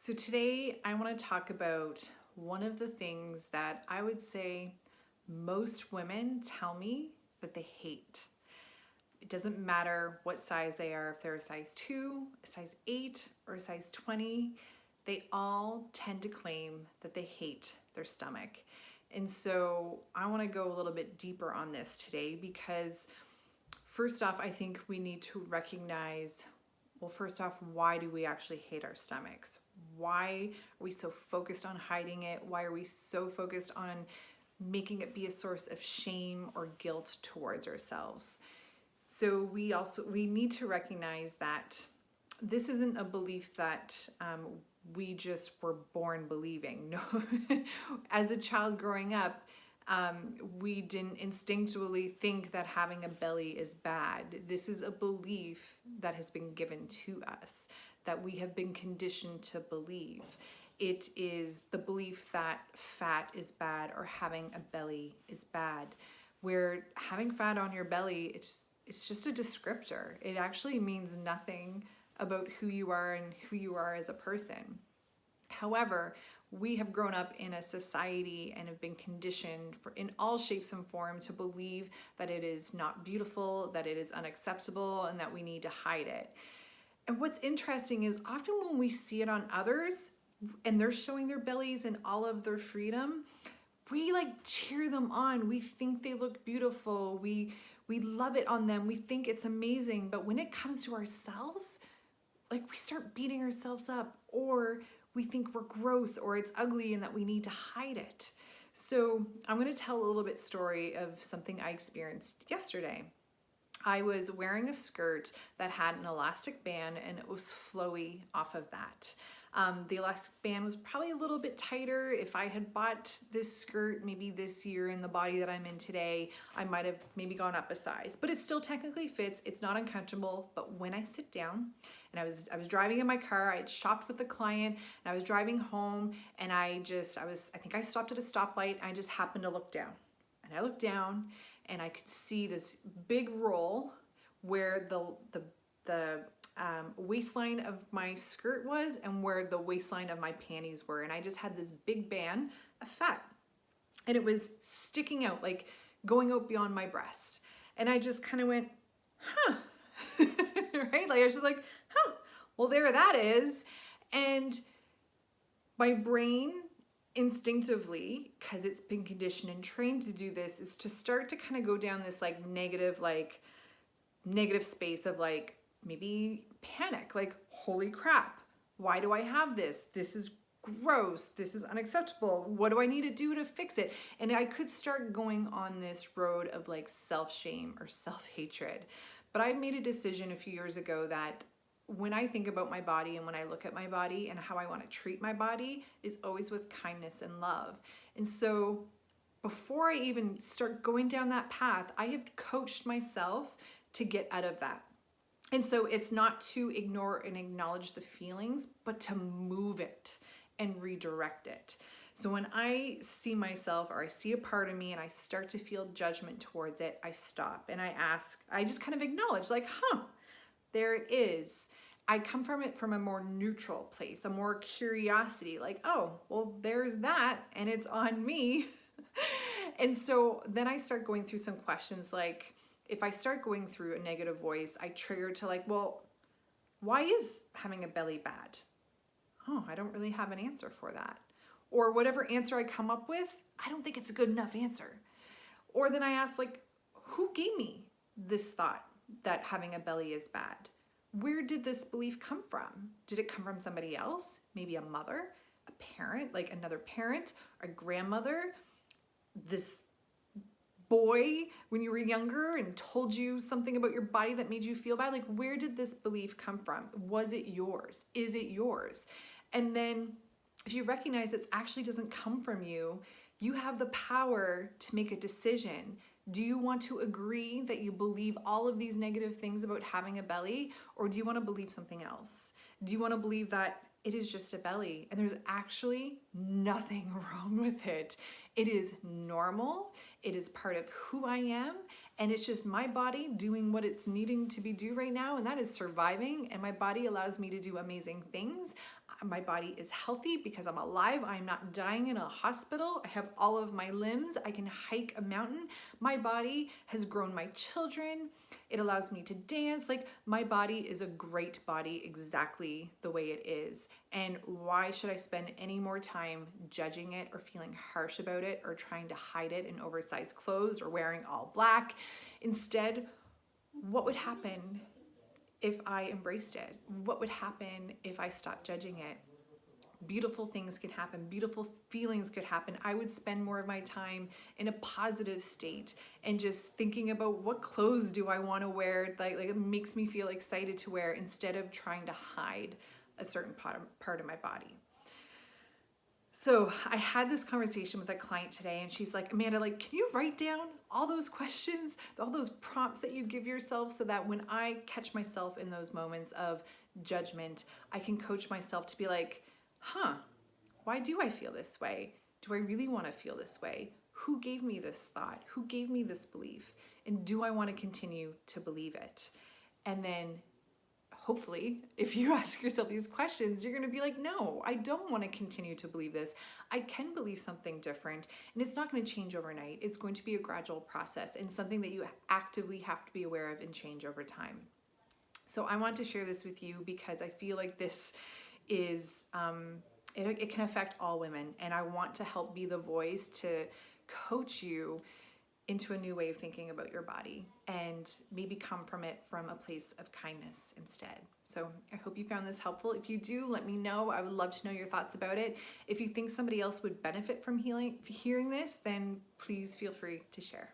So today I want to talk about one of the things that I would say most women tell me that they hate. It doesn't matter what size they are, if they're a size 2, a size 8, or a size 20, they all tend to claim that they hate their stomach. And so I want to go a little bit deeper on this today because first off, I think we need to recognize, well, first off, why do we actually hate our stomachs? Why are we so focused on hiding it? Why are we so focused on making it be a source of shame or guilt towards ourselves? So we need to recognize that this isn't a belief that we just were born believing. No, as a child growing up, we didn't instinctually think that having a belly is bad. This is a belief that has been given to us, that we have been conditioned to believe. It is the belief that fat is bad or having a belly is bad, where having fat on your belly, it's just a descriptor. It actually means nothing about who you are and who you are as a person. However, we have grown up in a society and have been conditioned in all shapes and forms to believe that it is not beautiful, that it is unacceptable, and that we need to hide it. And what's interesting is often when we see it on others and they're showing their bellies and all of their freedom, we cheer them on. We think they look beautiful. We love it on them. We think it's amazing. But when it comes to ourselves, we start beating ourselves up, or we think we're gross or it's ugly and that we need to hide it. So I'm going to tell a little bit story of something I experienced yesterday. I was wearing a skirt that had an elastic band and it was flowy off of that. The elastic band was probably a little bit tighter. If I had bought this skirt maybe this year in the body that I'm in today, I might have maybe gone up a size, but it still technically fits. It's not uncomfortable. But when I sit down, and I was driving in my car, I had shopped with a client and I was driving home, and I think I stopped at a stoplight and I just happened to look down. And I looked down and I could see this big roll where the waistline of my skirt was and where the waistline of my panties were. And I just had this big band of fat. And it was sticking out, going out beyond my breast. And I just kind of went, huh. Right? I was just like, huh, well, there that is. And my brain instinctively, because it's been conditioned and trained to do this, is to start to kind of go down this negative space of maybe panic, holy crap, why do I have this? This is gross. This is unacceptable. What do I need to do to fix it? And I could start going on this road of self-shame or self-hatred. But I made a decision a few years ago that when I think about my body and when I look at my body and how I want to treat my body is always with kindness and love. And so before I even start going down that path, I have coached myself to get out of that. And so it's not to ignore and acknowledge the feelings, but to move it and redirect it. So when I see myself or I see a part of me and I start to feel judgment towards it, I stop and I just kind of acknowledge there it is. I come from it from a more neutral place, a more curiosity, oh, well, there's that and it's on me. And so then I start going through some questions if I start going through a negative voice, I trigger to well, why is having a belly bad? Oh, I don't really have an answer for that. Or whatever answer I come up with, I don't think it's a good enough answer. Or then I ask who gave me this thought that having a belly is bad? Where did this belief come from? Did it come from somebody else? Maybe a mother, a parent, another parent, a grandmother, this boy when you were younger and told you something about your body that made you feel bad? Where did this belief come from? Was it yours? Is it yours? And then if you recognize it actually doesn't come from you, you have the power to make a decision. Do you want to agree that you believe all of these negative things about having a belly, or do you want to believe something else? Do you want to believe that it is just a belly and there's actually nothing wrong with it? It is normal. It is part of who I am, and it's just my body doing what it's needing to be do right now, and that is surviving, and my body allows me to do amazing things. my body is healthy because I'm alive. I'm not dying in a hospital. I have all of my limbs. I can hike a mountain. My body has grown my children. It allows me to dance. Like, my body is a great body exactly the way it is. And why should I spend any more time judging it or feeling harsh about it or trying to hide it in oversized clothes or wearing all black? Instead, what would happen if I embraced it? What would happen if I stopped judging it? Beautiful things could happen. Beautiful feelings could happen. I would spend more of my time in a positive state and just thinking about what clothes do I want to wear, like it makes me feel excited to wear, instead of trying to hide a certain part of my body. So I had this conversation with a client today, and she's like, Amanda, like, can you write down all those questions, all those prompts that you give yourself, so that when I catch myself in those moments of judgment, I can coach myself to be like, why do I feel this way? Do I really want to feel this way? Who gave me this thought? Who gave me this belief? And do I want to continue to believe it? And then hopefully, if you ask yourself these questions, you're going to be like, no, I don't want to continue to believe this. I can believe something different, and it's not going to change overnight. It's going to be a gradual process and something that you actively have to be aware of and change over time. So I want to share this with you because I feel like this is, it can affect all women, and I want to help be the voice to coach you into a new way of thinking about your body and maybe come from it from a place of kindness instead. So I hope you found this helpful. If you do, let me know. I would love to know your thoughts about it. If you think somebody else would benefit from hearing this, then please feel free to share.